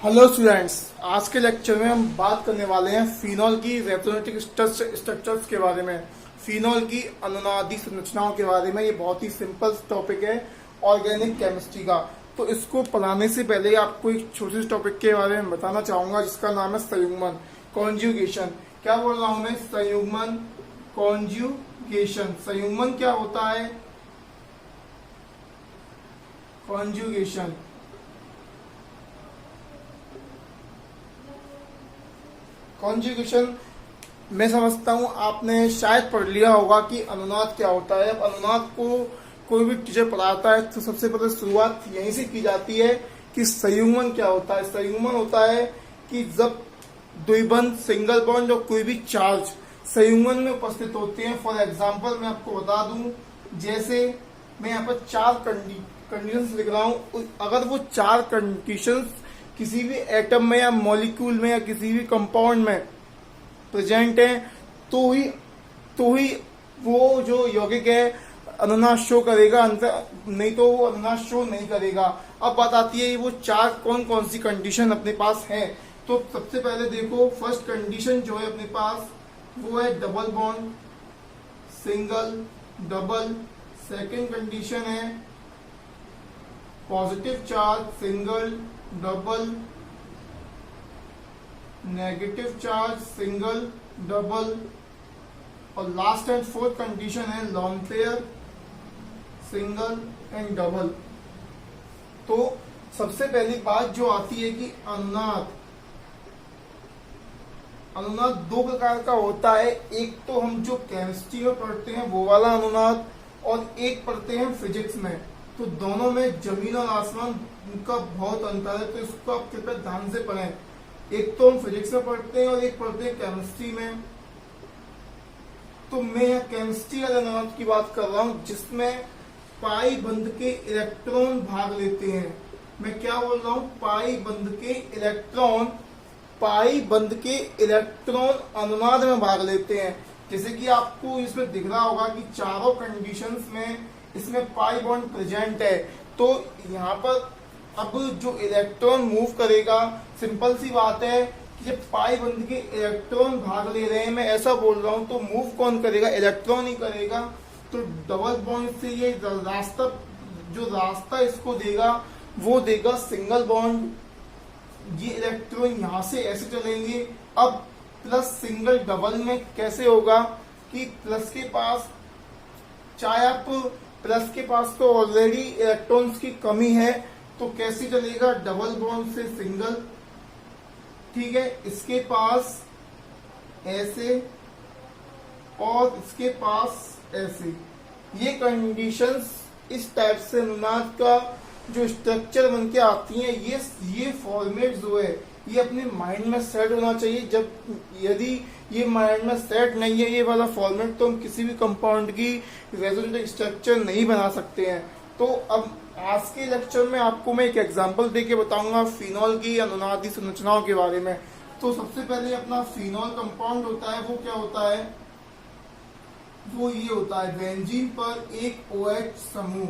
Hello students, आज के lecture में हम बात करने वाले हैं फिनॉल की रेजोनेटिक स्ट्रक्चर्स के बारे में, फिनॉल की अनुनादी संरचनाओं के बारे में। ये बहुत ही सिंपल टॉपिक है ऑर्गेनिक केमिस्ट्री का। तो इसको पढ़ाने से पहले आपको एक छोटे से टॉपिक के बारे में बताना चाहूंगा जिसका नाम है संयुग्मन, कॉन्जुगेशन। क्या बोल रहा हूं मैं? संयुग्मन, कॉन्जुगेशन। संयुग्मन क्या होता है? कॉन्जुगेशन। कॉन्जुगेशन मैं समझता हूं आपने शायद पढ़ लिया होगा कि अनुनाद क्या होता है। अब अनुनाद को कोई भी टीचर पढ़ाता है तो सबसे पहले शुरुआत यहीं से की जाती है कि संयुग्मन क्या होता है। संयुग्मन होता है कि जब द्विबंध, सिंगल बॉन्ड और कोई भी चार्ज संयुग्मन में उपस्थित होते हैं। फॉर एग्जाम्पल मैं आपको बता दूं, जैसे मैं यहाँ पर चार कंडीशंस लिख रहा हूं। अगर वो चार कंडीशंस किसी भी एटम में या मॉलिक्यूल में या किसी भी कंपाउंड में प्रेजेंट है तो ही वो जो यौगिक है अनुनाद शो करेगा, नहीं तो वो अनुनाद शो नहीं करेगा। अब बात आती है वो चार कौन कौन सी कंडीशन अपने पास है। तो सबसे पहले देखो, फर्स्ट कंडीशन जो है अपने पास वो है double bond, single, double. Second condition है positive charge, single, double. Negative charge, single, double. और लास्ट एंड फोर्थ कंडीशन है lone pair, single and double. तो सबसे पहली बात जो आती है कि अनुनाद दो प्रकार का होता है। एक तो हम जो केमिस्ट्री में पढ़ते हैं वो वाला अनुनाद, और एक पढ़ते हैं फिजिक्स में। तो दोनों में जमीन और आसमान का बहुत अंतर है, तो इसको आप कृपया ध्यान से पढ़ें। एक तो हम फिजिक्स में पढ़ते हैं और एक पढ़ते हैं केमिस्ट्री में। तो मैं यहाँ केमिस्ट्री वाले अनुनाद की बात कर रहा हूँ जिसमें पाई बंध के इलेक्ट्रॉन भाग लेते हैं। मैं क्या बोल रहा हूँ? पाई बंध के इलेक्ट्रॉन अनुनाद में भाग लेते हैं। जैसे कि आपको इसमें दिख रहा होगा कि चारों कंडीशंस में इसमें पाई बॉन्ड प्रेजेंट है। तो यहाँ पर अब जो इलेक्ट्रॉन मूव करेगा, सिंपल सी बात है कि जब पाई बंध के इलेक्ट्रॉन भाग ले रहे हैं, मैं ऐसा बोल रहा हूं, तो मूव कौन करेगा? इलेक्ट्रॉन ही करेगा। तो डबल बॉन्ड से ये रास्ता इसको देगा वो देगा सिंगल बॉन्ड। ये इलेक्ट्रॉन यहां से ऐसे चलेंगे। अब प्लस सिंगल डबल में कैसे होगा कि प्लस के पास, चाहे आप प्लस के पास तो ऑलरेडी इलेक्ट्रॉन्स की कमी है, तो कैसे चलेगा? डबल बॉन्ड से सिंगल, ठीक है। इसके पास ऐसे और इसके पास ऐसे, ये कंडीशंस इस टाइप से अनुनाद का जो स्ट्रक्चर बन के आती है। ये फॉर्मेट जो है ये अपने माइंड में सेट होना चाहिए। जब यदि ये माइंड में सेट नहीं है ये वाला फॉर्मेट, तो हम किसी भी कंपाउंड की रेजोनेटिक स्ट्रक्चर नहीं बना सकते हैं। तो अब आज के लेक्चर में आपको मैं एक एग्जांपल देके बताऊंगा फिनॉल की अनुनादी संरचनाओं के बारे में। तो सबसे पहले अपना फिनॉल कंपाउंड होता है, वो क्या होता है? वो ये होता है बेंजीन पर एक OH समूह।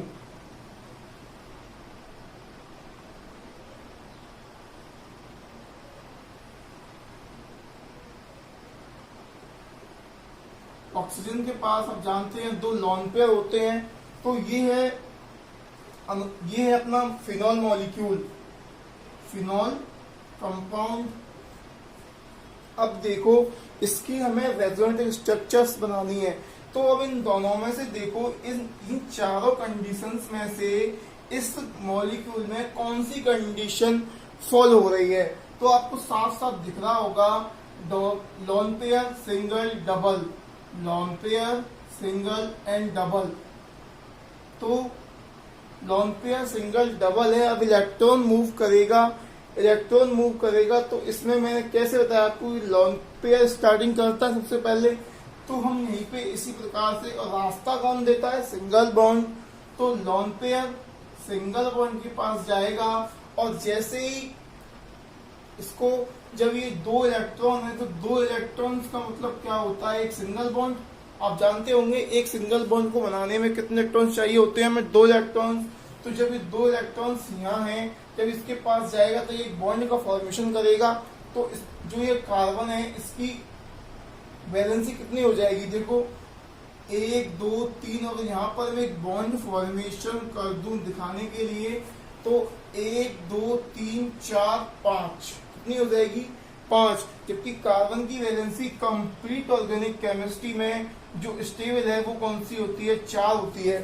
ऑक्सीजन के पास आप जानते हैं दो लोन पेयर होते हैं। तो ये है अपना फिनॉल मॉलिक्यूल, फिनॉल कंपाउंड। अब देखो इसकी हमें रेजोनेटिक स्ट्रक्चर्स बनानी है। तो अब इन दोनों में से देखो, इन चारों कंडीशंस में से इस मॉलिक्यूल में कौन सी कंडीशन फॉलो हो रही है? तो आपको साफ साफ दिख रहा होगा, loan pair, single, double, loan pair, single and double. तो लोन पेयर, सिंगल, डबल है। अब इलेक्ट्रॉन मूव करेगा तो इसमें मैंने कैसे बताया आपको, लोन पेयर स्टार्टिंग करता है सबसे पहले। तो हम यहीं पे इसी प्रकार से, और रास्ता कौन देता है? Single bond. तो लोन पेयर सिंगल बॉन्ड के पास जाएगा, और जैसे ही इसको, जब ये दो इलेक्ट्रॉन है तो दो इलेक्ट्रॉन्स का मतलब क्या होता है? एक सिंगल बॉन्ड। आप जानते होंगे एक सिंगल बॉन्ड को बनाने में कितने इलेक्ट्रॉन्स चाहिए होते हैं? हमें 2 इलेक्ट्रॉन्स। तो जब ये दो इलेक्ट्रॉन्स यहाँ हैं, जब इसके पास जाएगा तो ये एक बॉन्ड का फॉर्मेशन करेगा। तो जो ये कार्बन है इसकी वैलेंसी कितनी हो जाएगी, देखो 1 2 3, और यहाँ पर मैं एक बॉन्ड फॉर्मेशन कर दूं दिखाने के लिए, तो 1 2 3 4 5 कितनी हो जाएगी 5। जबकि कार्बन की वैलेंसी कंप्लीट ऑर्गेनिक केमिस्ट्री में जो स्टेबल है वो कौन सी होती है, 4 होती है।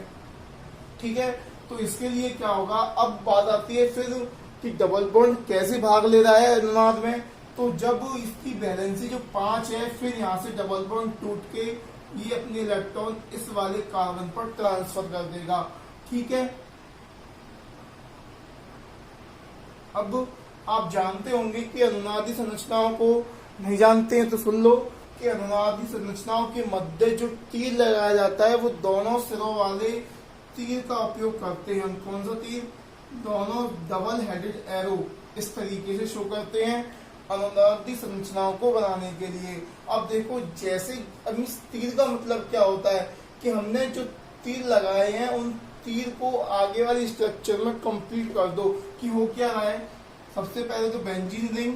ठीक है, तो इसके लिए क्या होगा, अब बात आती है फिर कि डबल बॉन्ड कैसे भाग ले रहा है अनुनाद में। तो जब इसकी वैलेंसी जो 5 है, फिर यहाँ से डबल बॉन्ड टूट के ये अपने इलेक्ट्रॉन इस वाले कार्बन पर ट्रांसफर कर देगा। ठीक है, अब आप जानते होंगे कि अनुनादी संरचनाओं को, नहीं जानते हैं तो सुन लो कि अनुनादी संरचनाओं के मध्य जो तीर लगाया जाता है वो दोनों सिरों वाले तीर का उपयोग करते हैं। हम कौन सा तीर, दोनों डबल हेडेड एरो इस तरीके से शो करते हैं अनुनादी संरचनाओं को बनाने के लिए। अब देखो जैसे, अब इस तीर का मतलब क्या होता है कि हमने जो तीर लगाए हैं उन तीर को आगे वाली स्ट्रक्चर में कंप्लीट कर दो कि हो क्या रहा है। सबसे पहले तो बेंजीन रिंग,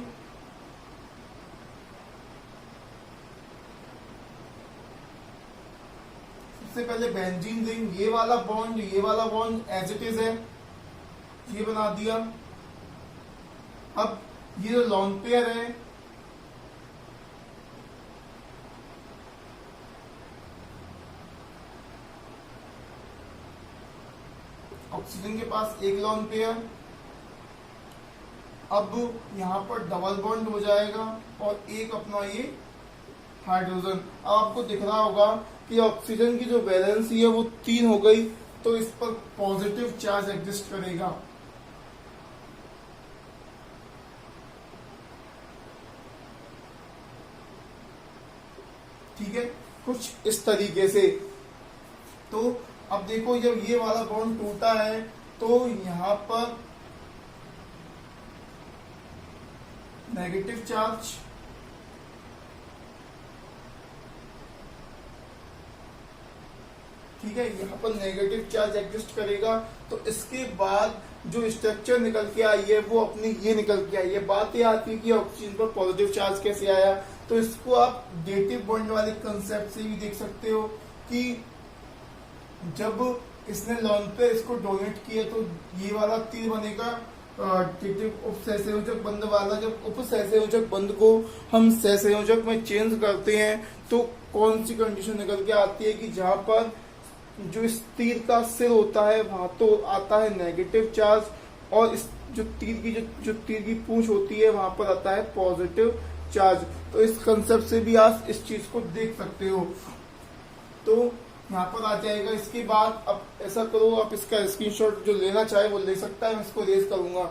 सबसे पहले बेंजीन रिंग, ये वाला बॉन्ड एज इट इज है, ये बना दिया। अब ये जो लॉन पेयर है, ऑक्सीजन के पास एक लॉन पेयर, अब यहाँ पर डबल बॉन्ड हो जाएगा और एक अपना ये हाइड्रोजन। अब आपको दिख रहा होगा कि ऑक्सीजन की जो वैलेंसी है वो 3 हो गई, तो इस पर पॉजिटिव चार्ज एग्जिस्ट करेगा। ठीक है, कुछ इस तरीके से। तो अब देखो जब ये वाला बॉन्ड टूटा है तो यहाँ पर नेगेटिव चार्ज, ठीक है, यहाँ पर नेगेटिव चार्ज एग्जिस्ट करेगा। तो इसके बाद जो स्ट्रक्चर निकल के आई है वो अपनी ये निकल के आई है। बात ये आती है कि ऑक्सीजन पर पॉजिटिव चार्ज कैसे आया, तो इसको आप डेटिव बॉन्ड वाले कंसेप्ट से भी देख सकते हो कि जब इसने लॉन पे इसको डोनेट किया तो ये वाला तीर बनेगा उपसहसंयोजक बंध वाला। जब उपसहसंयोजक बंध को हम सहसंयोजक में चेंज करते हैं तो कौन सी कंडीशन निकल के आती है कि जहां पर जो इस तीर का सिर होता है वहां तो आता है नेगेटिव चार्ज, और इस जो तीर की पूंछ होती है वहां पर आता है पॉजिटिव चार्ज। तो इस कंसेप्ट से भी आप इस चीज को देख सकते हो। तो यहाँ पर आ जाएगा। इसके बाद अब ऐसा करो, आप इसका स्क्रीनशॉट जो लेना चाहे वो ले सकता है, मैं इसको रेज करूंगा।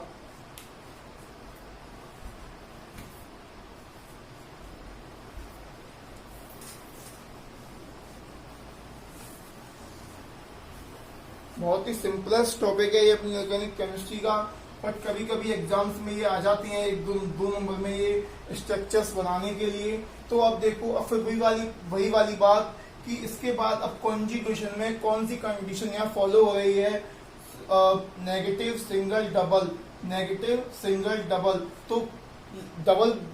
बहुत ही सिंपलेस्ट टॉपिक है ये अपनी ऑर्गेनिक केमिस्ट्री का, बट कभी कभी एग्जाम्स में ये आ जाती हैं 1-2 नंबर में ये स्ट्रक्चर्स बनाने के लिए। तो अब देखो, अब फिर वही वाली बात कि इसके बाद अब कॉन्जुगेशन में कौन सी कंडीशन यहाँ फॉलो हो रही है, नेगेटिव सिंगल डबल। तो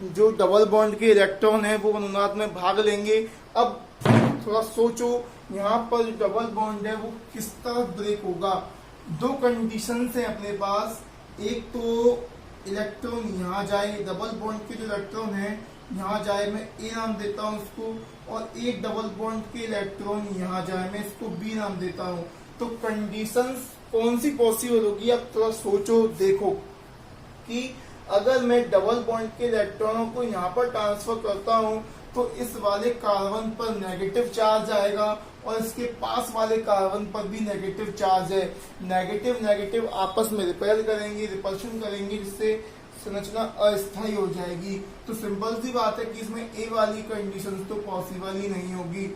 जो डबल बॉन्ड के इलेक्ट्रॉन है वो अनुनाद में भाग लेंगे। अब थोड़ा सोचो, यहाँ पर जो डबल बॉन्ड है वो किस तरह ब्रेक होगा। 2 कंडीशन है अपने पास, एक तो इलेक्ट्रॉन यहाँ जाए, डबल बॉन्ड के जो इलेक्ट्रॉन है यहाँ जाए, मैं ए नाम देता हूँ उसको, और एक डबल बॉन्ड के इलेक्ट्रॉन यहाँ जाए, मैं इसको बी नाम देता हूँ। तो कंडीशंस कौन सी पॉसिबल होगी, अब थोड़ा सोचो, देखो कि अगर मैं डबल बॉन्ड के इलेक्ट्रॉनों को यहाँ पर ट्रांसफर करता हूँ तो इस वाले कार्बन पर नेगेटिव चार्ज आएगा और इसके पास वाले कार्बन पर भी नेगेटिव चार्ज है। नेगेटिव आपस में रिपेल करेंगे, रिपल्शन करेंगे, जिससे संरचना अस्थायी हो जाएगी। तो सिंपल सी बात है कि इसमें ए वाली कंडीशन तो पॉसिबल ही नहीं होगी।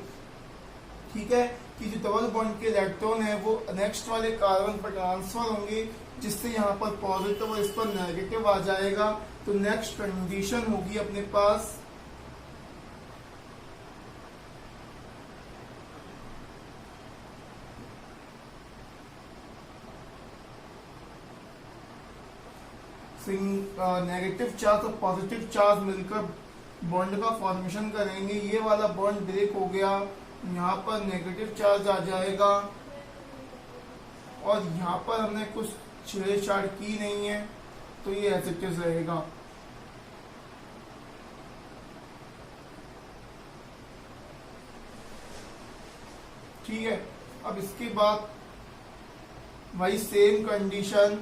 ठीक है, कि जो डबल बॉन्ड के इलेक्ट्रॉन है वो नेक्स्ट वाले कार्बन पर ट्रांसफर होंगे, जिससे यहाँ पर पॉजिटिव और इस पर नेगेटिव आ जाएगा। तो नेक्स्ट कंडीशन होगी अपने पास नेगेटिव चार्ज और पॉजिटिव चार्ज मिलकर बॉन्ड का फॉर्मेशन करेंगे। ये वाला बॉन्ड ब्रेक हो गया, यहाँ पर नेगेटिव चार्ज आ जाएगा और यहाँ पर हमने कुछ छेड़छाड़ की नहीं है तो ये एज इट इज रहेगा। ठीक है, अब इसके बाद वही same condition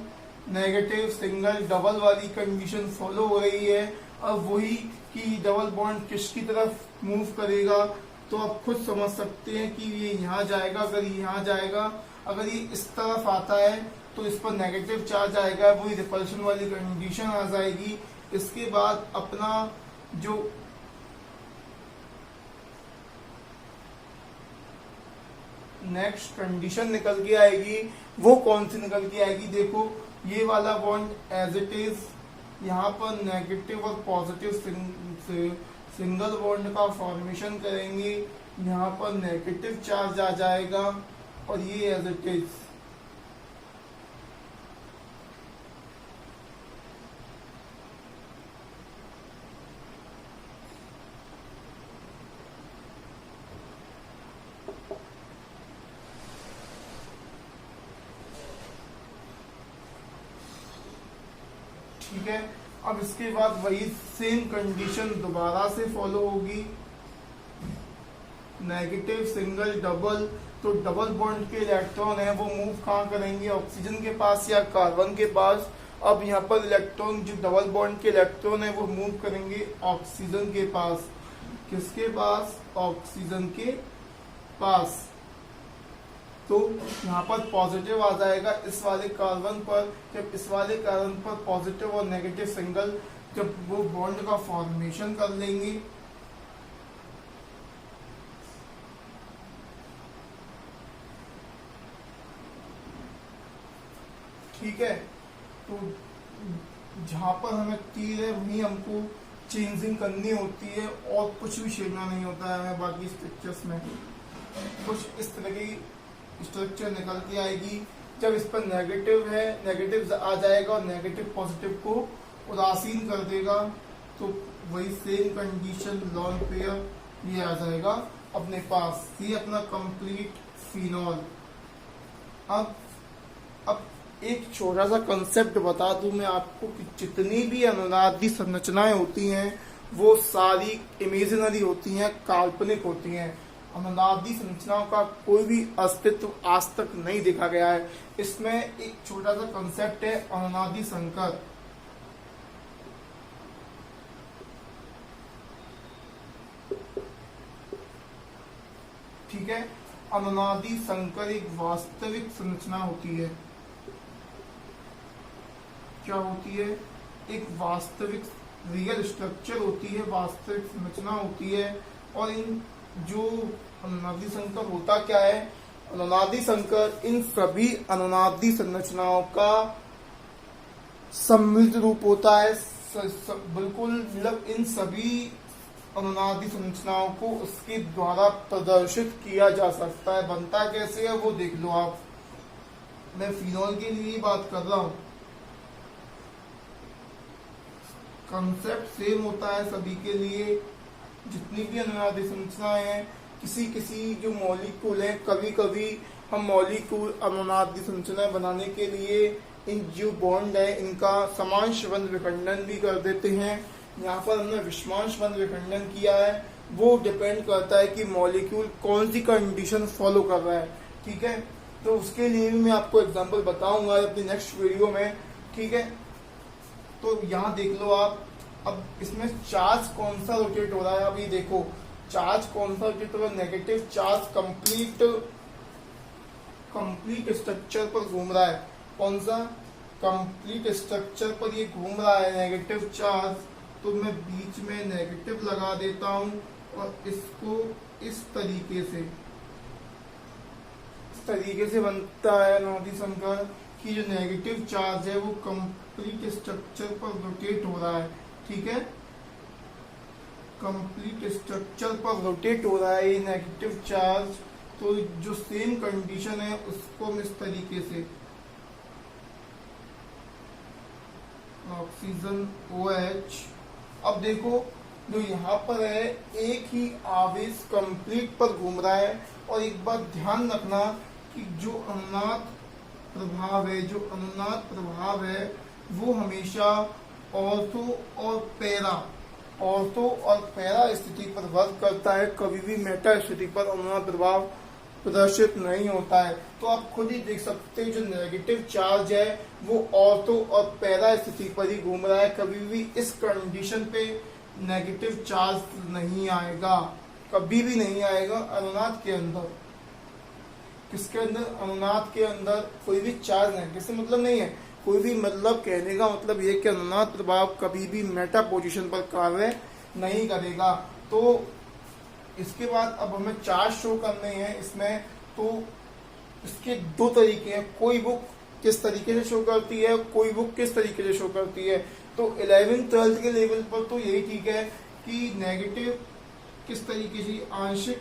negative single double वाली कंडीशन फॉलो हो रही है। अब वही कि डबल बॉन्ड किसकी तरफ मूव करेगा, तो आप खुद समझ सकते हैं कि ये यहाँ जाएगा। अगर ये यहाँ जाएगा, अगर ये इस तरफ आता है तो इस पर नेगेटिव चार्ज आएगा, वही रिपल्शन वाली कंडीशन आ जाएगी। इसके बाद अपना जो नेक्स्ट कंडीशन निकल के आएगी, वो कौन सी निकल के आएगी, देखो ये वाला बॉन्ड एज इट इज यहाँ पर नेगेटिव और पॉजिटिव सिंगल बॉन्ड का फॉर्मेशन करेंगे। यहाँ पर नेगेटिव चार्ज आ जाएगा और ये एज इट इज ठीक है। अब इसके बाद वही सेम कंडीशन दोबारा से फॉलो होगी, नेगेटिव सिंगल डबल। तो डबल बॉन्ड के इलेक्ट्रॉन है वो मूव कहाँ करेंगे, ऑक्सीजन के पास या कार्बन के पास। अब यहाँ पर इलेक्ट्रॉन जो डबल बॉन्ड के इलेक्ट्रॉन है वो मूव करेंगे ऑक्सीजन के पास। किसके पास, ऑक्सीजन के पास। तो यहाँ पर पॉजिटिव आ जाएगा इस वाले कार्बन पर। जब इस वाले कार्बन पर पॉजिटिव और नेगेटिव सिंगल जब वो बॉन्ड का फॉर्मेशन कर लेंगे, ठीक है, तो जहां पर हमें तीर है वहीं हमको चेंजिंग करनी होती है और कुछ भी छेड़ना नहीं होता है हमें। बाकी स्ट्रक्चर्स में कुछ इस तरह की स्ट्रक्चर निकल के आएगी। जब इस पर नेगेटिव है, नेगेटिव आ जाएगा और नेगेटिव पॉजिटिव को उदासीन कर देगा, तो वही सेम कंडीशन लॉन पेयर ये आ जाएगा अपने पास। ये अपना कंप्लीट फिनॉल। अब एक छोटा सा कंसेप्ट बता दूं मैं आपको कि जितनी भी अनुनादी संरचनाएं होती हैं वो सारी इमेजिनरी होती हैं, काल्पनिक होती हैं। अनुनादी संरचनाओं का कोई भी अस्तित्व आज तक नहीं देखा गया है। इसमें एक छोटा सा कंसेप्ट है अनुनादी संकर। ठीक है, अनुनादी संकर एक वास्तविक संरचना होती है। क्या होती है, एक वास्तविक रियल स्ट्रक्चर होती है, वास्तविक संरचना होती है। और इन जो अनुनादी संकर होता क्या है, अनुनादी संकर इन सभी अनुनादी संरचनाओं का सम्मिलित रूप होता है। बिल्कुल मतलब इन सभी अनुनादी संरचनाओं को उसके द्वारा प्रदर्शित किया जा सकता है। बनता कैसे है वो देख लो आप। मैं फिनॉल के लिए बात कर रहा हूं, कंसेप्ट सेम होता है सभी के लिए। जितनी भी अनुनादी संरचनाएं हैं, किसी जो मॉलिक्यूल है, कभी कभी हम मॉलिक्यूल अनुनादी संरचनाएं बनाने के लिए इन जो बॉन्ड है इनका समांश बंध विखंडन भी कर देते हैं। यहाँ पर हमने विषमांश बंध विखंडन किया है। वो डिपेंड करता है कि मॉलिक्यूल कौन सी कंडीशन फॉलो कर रहा है। ठीक है, तो उसके लिए भी मैं आपको एग्जांपल बताऊंगा अपनी नेक्स्ट वीडियो में। ठीक है, तो यहाँ देख लो आप। अब इसमें चार्ज कौन सा रोटेट हो रहा है, अभी देखो चार्ज कौन सा रोटेट हो रहा है। नेगेटिव चार्ज कंप्लीट स्ट्रक्चर पर घूम रहा है। कौन सा, कंप्लीट स्ट्रक्चर पर ये घूम रहा है नेगेटिव चार्ज। तो मैं बीच में नेगेटिव लगा देता हूं और इसको इस तरीके से बनता है अनुनादी संकर कि जो नेगेटिव चार्ज है वो कंप्लीट स्ट्रक्चर पर रोटेट हो रहा है। ठीक है, कंप्लीट स्ट्रक्चर पर रोटेट हो रहा है ये नेगेटिव चार्ज। तो जो सेम कंडीशन है उसको हम इस तरीके से ऑक्सीजन OH। अब देखो जो यहाँ पर है एक ही आवेश कंप्लीट पर घूम रहा है, और एक बात ध्यान रखना कि जो अनुनाद प्रभाव है वो हमेशा ऑर्थो और पैरा स्थिति पर वर्क करता है, कभी भी मेटा स्थिति पर अनुनाद प्रभाव प्रदर्शित नहीं होता है। तो आप खुद ही देख सकते हैं जो नेगेटिव चार्ज है वो ऑर्थो और पैरा स्थिति पर ही घूम रहा है, कभी भी इस कंडीशन पे नेगेटिव चार्ज नहीं आएगा, कभी भी नहीं आएगा अनुनाद के अंदर। किसके अंदर? अनुनाद के अंदर कोई भी चार्ज नहीं, किससे मतलब नहीं है, कोई भी मतलब कहने का मतलब ये कि अनुनाद प्रभाव कभी भी मेटा पोजीशन पर कार्य नहीं करेगा। तो इसके बाद अब हमें चार्ज शो करने हैं इसमें, तो इसके दो तरीके हैं, कोई बुक किस तरीके से शो करती है, कोई बुक किस तरीके से शो करती है। तो 11th-12th के लेवल पर तो यही ठीक है कि नेगेटिव किस तरीके से, आंशिक,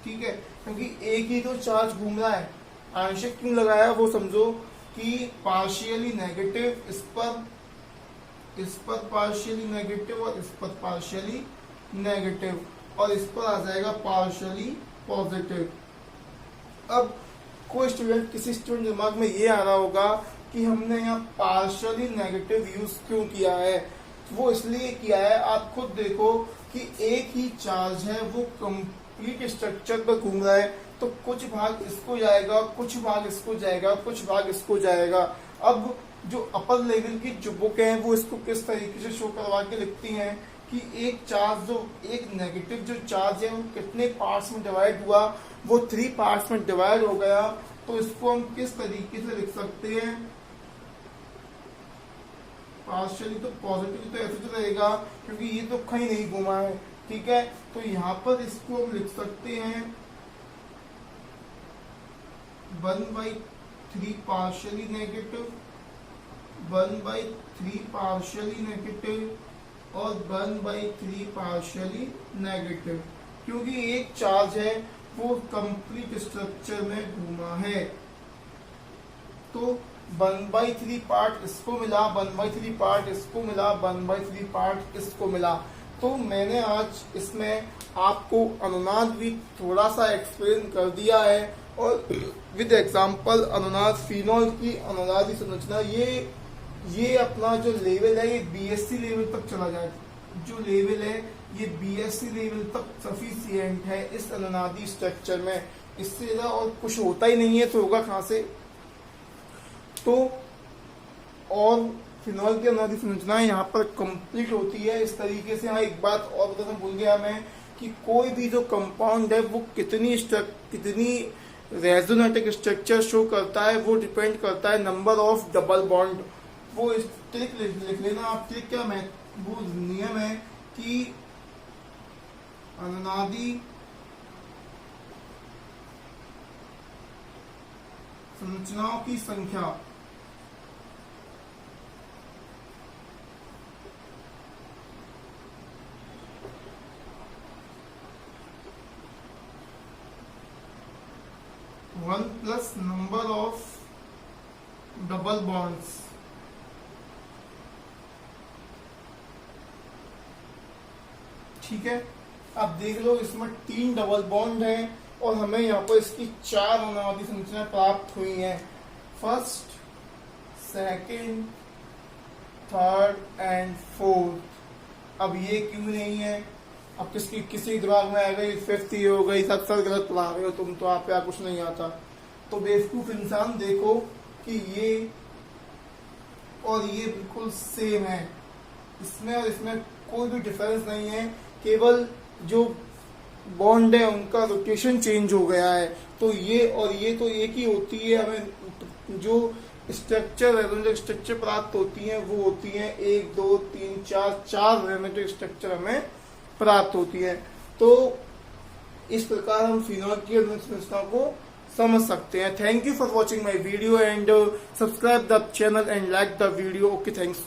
ठीक है, क्योंकि एक ही तो चार्ज घूम रहा है। आंशिक क्यों लगाया वो समझो कि पार्शियली नेगेटिव इस पर पार्शियली नेगेटिव और इस पर पार्शियली नेगेटिव, और इस पर आ जाएगा पार्शियली पॉजिटिव। अब कोई स्टूडेंट, किसी स्टूडेंट दिमाग में ये आ रहा होगा कि हमने यहाँ पार्शियली नेगेटिव यूज क्यों किया है। वो इसलिए किया है, आप खुद देखो कि एक ही चार्ज है वो कंप्लीट स्ट्रक्चर पर घूम रहा है, तो कुछ भाग इसको जाएगा, कुछ भाग इसको जाएगा, कुछ भाग इसको जाएगा। अब जो अपर लेवल की जो बुक है वो इसको किस तरीके से शो करवा के लिखती हैं कि एक चार्ज, जो एक नेगेटिव जो चार्ज है वो कितने पार्ट्स में डिवाइड हुआ, वो 3 पार्ट्स में डिवाइड हो गया। तो इसको हम किस तरीके से लिख सकते हैं, पार्शियली तो पॉजिटिव तो ऐसे तो रहेगा क्योंकि ये तो कहीं नहीं घुमा है, ठीक है। तो यहाँ पर इसको हम लिख सकते हैं 1/3 पार्शियली नेगेटिव, 1/3 पार्शियली नेगेटिव और 1/3 पार्शियली नेगेटिव, क्योंकि एक चार्ज है वो कंप्लीट स्ट्रक्चर में घूमा है। तो 1/3 पार्ट इसको मिला, 1/3 पार्ट इसको मिला, 1/3 पार्ट इसको मिला। तो मैंने आज इसमें आपको अनुनाद भी थोड़ा सा एक्सप्लेन कर दिया है, और विद एग्जांपल अनुनाद फिनॉल की अनुनादी संरचना, ये अपना जो लेवल है ये BSc लेवल तक चला जाए, जो लेवल है ये BSc लेवल तक सफिशिएंट है इस अनुनादी स्ट्रक्चर में। इससे ज्यादा और कुछ होता ही नहीं है, तो होगा कहाँ से। तो और फिनॉल की अनुनादी संरचना यहाँ पर कंप्लीट होती है इस तरीके से। हाँ, एक बात और बताना भूल गया मैं कि कोई भी जो कंपाउंड है वो कितनी रेजोनेटिक स्ट्रक्चर शो करता है वो डिपेंड करता है नंबर ऑफ डबल बॉन्ड। वो इस ट्रिक लिख लेना आप, ट्रिक क्या वो नियम है कि अनुनादी संरचनाओं की संख्या one plus number of double bonds. ठीक है, अब देख लो इसमें 3 डबल बॉन्ड है और हमें यहाँ पर इसकी 4 अनुनादी संरचना प्राप्त हुई हैं, first, second, third and fourth. अब ये क्यों नहीं है, अब किसी दिमाग में आएगा ये 5th ये हो गई, सब सर गलत पढ़ा रहे हो तुम, तो आप पे कुछ नहीं आता। तो बेवकूफ इंसान देखो कि ये और ये बिल्कुल सेम है, इसमें और इसमें कोई भी डिफरेंस नहीं है, केवल जो बॉन्ड है उनका रोटेशन चेंज हो गया है। तो ये और ये तो एक ही होती है, हमें जो स्ट्रक्चर प्राप्त होती हैं वो होती हैं 1 2 3 4 रेमेटिक स्ट्रक्चर हमें प्राप्त होती है। तो इस प्रकार हम फिनॉल की संरचना को समझ सकते हैं। Thank you for watching my video and subscribe the channel and like the video. Okay, thanks.